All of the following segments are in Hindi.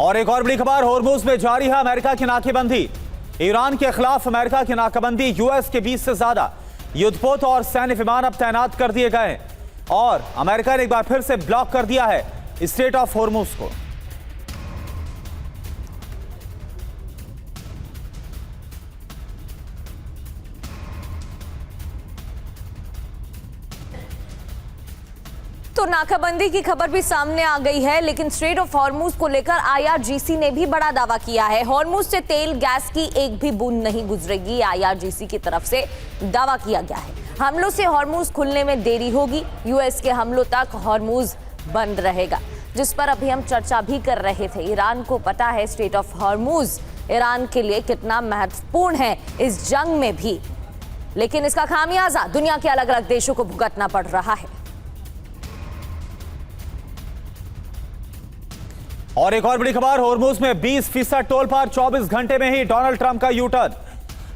और एक और बड़ी खबर, होर्मुज में जारी है अमेरिका की नाकेबंदी। ईरान के खिलाफ अमेरिका की नाकाबंदी, यूएस के 20 से ज्यादा युद्धपोत और सैन्य विमान अब तैनात कर दिए गए और अमेरिका ने एक बार फिर से ब्लॉक कर दिया है स्ट्रेट ऑफ होर्मुज को। तो नाकाबंदी की खबर भी सामने आ गई है, लेकिन स्ट्रेट ऑफ हॉर्मुज को लेकर आईआरजीसी ने भी बड़ा दावा किया है। हॉर्मुज से तेल गैस की एक भी बूंद नहीं गुजरेगी, आईआरजीसी की तरफ से दावा किया गया है। हमलों से हॉर्मुज खुलने में देरी होगी, यूएस के हमलों तक हॉर्मुज बंद रहेगा, जिस पर अभी हम चर्चा भी कर रहे थे। ईरान को पता है स्ट्रेट ऑफ हॉर्मुज ईरान के लिए कितना महत्वपूर्ण है इस जंग में भी, लेकिन इसका खामियाजा दुनिया के अलग अलग देशों को भुगतना पड़ रहा है। और एक और बड़ी खबर, होर्मुज में 20% टोल पर 24 घंटे में ही डोनाल्ड ट्रंप का यू टर्न।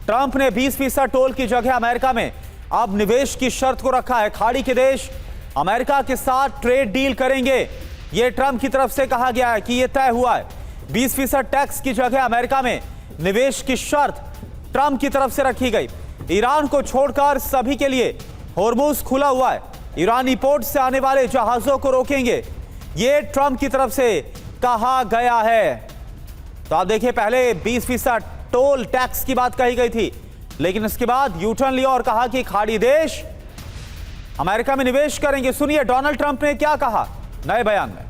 ट्रंप ने 20% टोल की जगह अमेरिका में अब निवेश की शर्त को रखा है। खाड़ी के देश अमेरिका के साथ ट्रेड डील करेंगे, यह ट्रंप की तरफ से कहा गया है कि यह तय हुआ है। 20% टैक्स की जगह अमेरिका में निवेश की शर्त ट्रंप की तरफ से रखी गई। ईरान को छोड़कर सभी के लिए होर्मुज खुला हुआ है। ईरानी पोर्ट से आने वाले जहाजों को रोकेंगे, यह ट्रंप की तरफ से कहा गया है। तो आप देखिए, पहले 20% टोल टैक्स की बात कही गई थी, लेकिन इसके बाद यू टर्न लिया और कहा कि खाड़ी देश अमेरिका में निवेश करेंगे। सुनिए डोनाल्ड ट्रंप ने क्या कहा नए बयान में।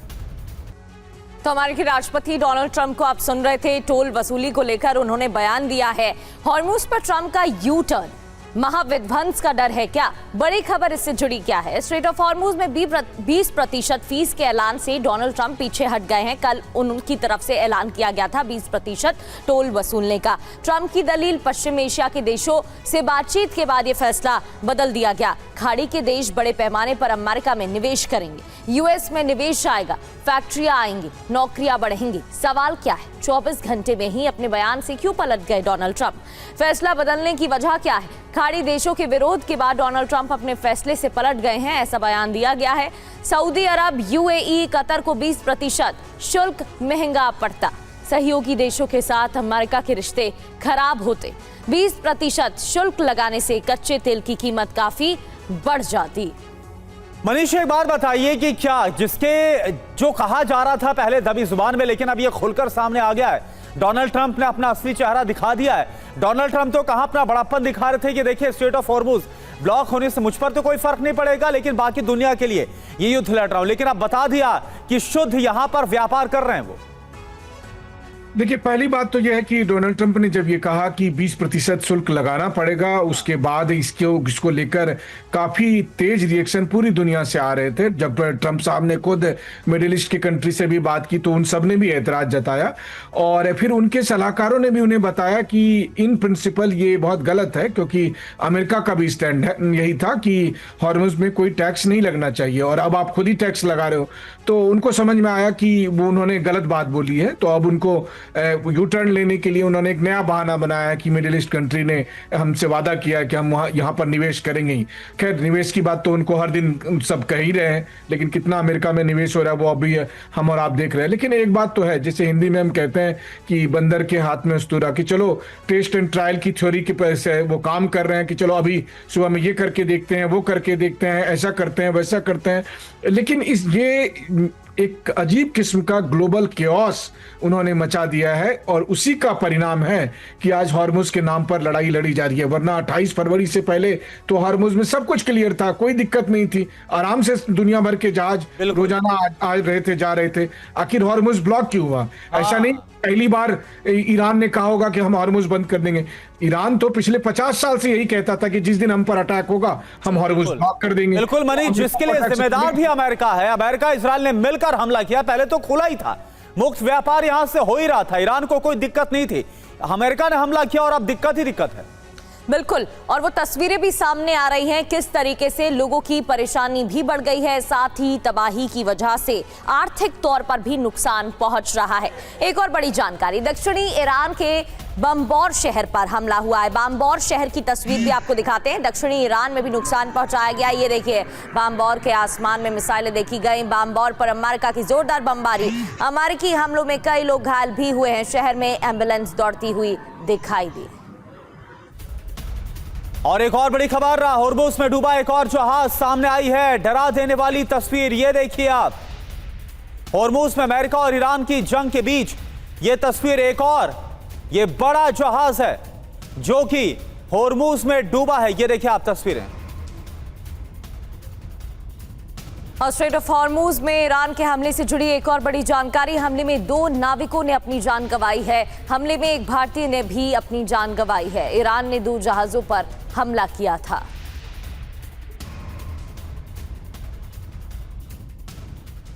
तो अमेरिकी राष्ट्रपति डोनाल्ड ट्रंप को आप सुन रहे थे, टोल वसूली को लेकर उन्होंने बयान दिया है। हॉर्मुज पर ट्रंप का यू टर्न, महाविध्वंस का डर है क्या? बड़ी खबर इससे जुड़ी क्या है? स्ट्रेट ऑफ हॉर्मुज में 20% फीस के ऐलान से डोनाल्ड ट्रंप पीछे हट गए हैं। कल उनकी तरफ से ऐलान किया गया था 20% टोल वसूलने का। ट्रंप की दलील, पश्चिम एशिया के देशों से बातचीत के बाद यह फैसला बदल दिया गया। खाड़ी के देश बड़े पैमाने पर अमेरिका में निवेश करेंगे, यूएस में निवेश आएगा, फैक्ट्रियां आएंगी, नौकरियां बढ़ेंगी। सवाल क्या है, 24 घंटे में ही अपने बयान से क्यों पलट गए डोनाल्ड ट्रंप? फैसला बदलने की वजह क्या है? खाड़ी देशों के विरोध के बाद डोनाल्ड ट्रंप अपने फैसले से पलट गए हैं, ऐसा बयान दिया गया है। सऊदी अरब, यूएई, कतर को 20% शुल्क महंगा पड़ता। सहयोगी देशों के साथ अमेरिका के रिश्ते खराब होते। 20% शुल्क लगाने से कच्चे तेल की कीमत काफी बढ़ जाती। मनीष, एक बात बताइए कि क्या जो कहा जा रहा था पहले दबी जुबान में, लेकिन अब ये खुलकर सामने आ गया है। डोनाल्ड ट्रंप ने अपना असली चेहरा दिखा दिया है। डोनाल्ड ट्रंप तो कहां अपना बड़ापन दिखा रहे थे कि देखिए स्ट्रेट ऑफ हॉर्मुज ब्लॉक होने से मुझ पर तो कोई फर्क नहीं पड़ेगा, लेकिन बाकी दुनिया के लिए ये युद्ध लड़ रहा हूं। लेकिन अब बता दिया कि शुद्ध यहां पर व्यापार कर रहे हैं वो। देखिए, पहली बात तो यह है कि डोनाल्ड ट्रंप ने जब ये कहा कि 20% शुल्क लगाना पड़ेगा, उसके बाद इसको लेकर काफी तेज रिएक्शन पूरी दुनिया से आ रहे थे। जब ट्रंप साहब ने खुद मिडिल ईस्ट की कंट्री से भी बात की तो उन सब ने भी एतराज जताया, और फिर उनके सलाहकारों ने भी उन्हें बताया कि इन प्रिंसिपल ये बहुत गलत है, क्योंकि अमेरिका का भी स्टैंड यही था कि हॉर्मुज में कोई टैक्स नहीं लगना चाहिए, और अब आप खुद ही टैक्स लगा रहे हो। तो उनको समझ में आया कि वो उन्होंने गलत बात बोली है, तो अब उनको यू टर्न लेने के लिए उन्होंने एक नया बहाना बनाया कि मिडिल ईस्ट कंट्री ने हमसे वादा किया कि हम यहाँ पर निवेश करेंगे ही। खैर, निवेश की बात तो उनको हर दिन सब कह ही रहे हैं, लेकिन कितना अमेरिका में निवेश हो रहा है वो अभी हम और आप देख रहे हैं। लेकिन एक बात तो है, जैसे हिंदी में हम कहते हैं कि बंदर के हाथ में अस्तूरा, कि चलो टेस्ट एंड ट्रायल की थ्योरी के पैसे वो काम कर रहे हैं कि चलो अभी सुबह में ये करके देखते हैं, वो करके देखते हैं, ऐसा करते हैं, वैसा करते हैं। लेकिन ये एक अजीब किस्म का ग्लोबल केओस उन्होंने मचा दिया है, और उसी का परिणाम है कि आज हॉर्मुज के नाम पर लड़ाई लड़ी जा रही है। वरना 28 फरवरी से पहले तो हॉर्मुज में सब कुछ क्लियर था, कोई दिक्कत नहीं थी, आराम से दुनिया भर के जहाज रोजाना आ रहे थे, जा रहे थे। आखिर हॉर्मुज ब्लॉक क्यों हुआ? ऐसा नहीं पहली बार ईरान ने कहा होगा कि हम हॉर्मुज बंद कर देंगे। ईरान तो पिछले 50 साल से यही कहता था कि जिस दिन हम पर अटैक होगा हम हॉर्मुज ब्लॉक कर देंगे। बिल्कुल मनीष, जिसके लिए जिम्मेदार भी अमेरिका है। अमेरिका इजराइल ने मिलकर हमला किया, पहले तो खुला ही था, मुक्त व्यापार यहां से हो ही रहा था, ईरान को कोई दिक्कत नहीं थी। अमेरिका ने हमला किया और अब दिक्कत ही दिक्कत है। बिल्कुल, और वो तस्वीरें भी सामने आ रही हैं किस तरीके से लोगों की परेशानी भी बढ़ गई है, साथ ही तबाही की वजह से आर्थिक तौर पर भी नुकसान पहुंच रहा है। एक और बड़ी जानकारी, दक्षिणी ईरान के बम्बौर शहर पर हमला हुआ है। बम्बौर शहर की तस्वीर भी आपको दिखाते हैं। दक्षिणी ईरान में भी नुकसान पहुंचाया गया। ये देखिए, बम्बौर के आसमान में मिसाइलें देखी गई। बम्बौर पर अमेरिका की जोरदार बमबारी, अमेरिकी हमलों में कई लोग घायल भी हुए हैं। शहर में एम्बुलेंस दौड़ती हुई दिखाई दी। और एक और बड़ी खबर, होर्मुज में डूबा एक और जहाज सामने आई है। डरा देने वाली तस्वीर ये देखिए आप, होर्मुज में अमेरिका और ईरान की जंग के बीच ये तस्वीर। एक और ये बड़ा जहाज है जो कि होर्मुज में डूबा है। ये देखिए आप तस्वीरें। स्ट्रेट ऑफ हॉर्मुज में ईरान के हमले से जुड़ी एक और बड़ी जानकारी। हमले में 2 नाविकों ने अपनी जान गंवाई है। हमले में एक भारतीय ने भी अपनी जान गंवाई है। ईरान ने 2 जहाजों पर हमला किया था।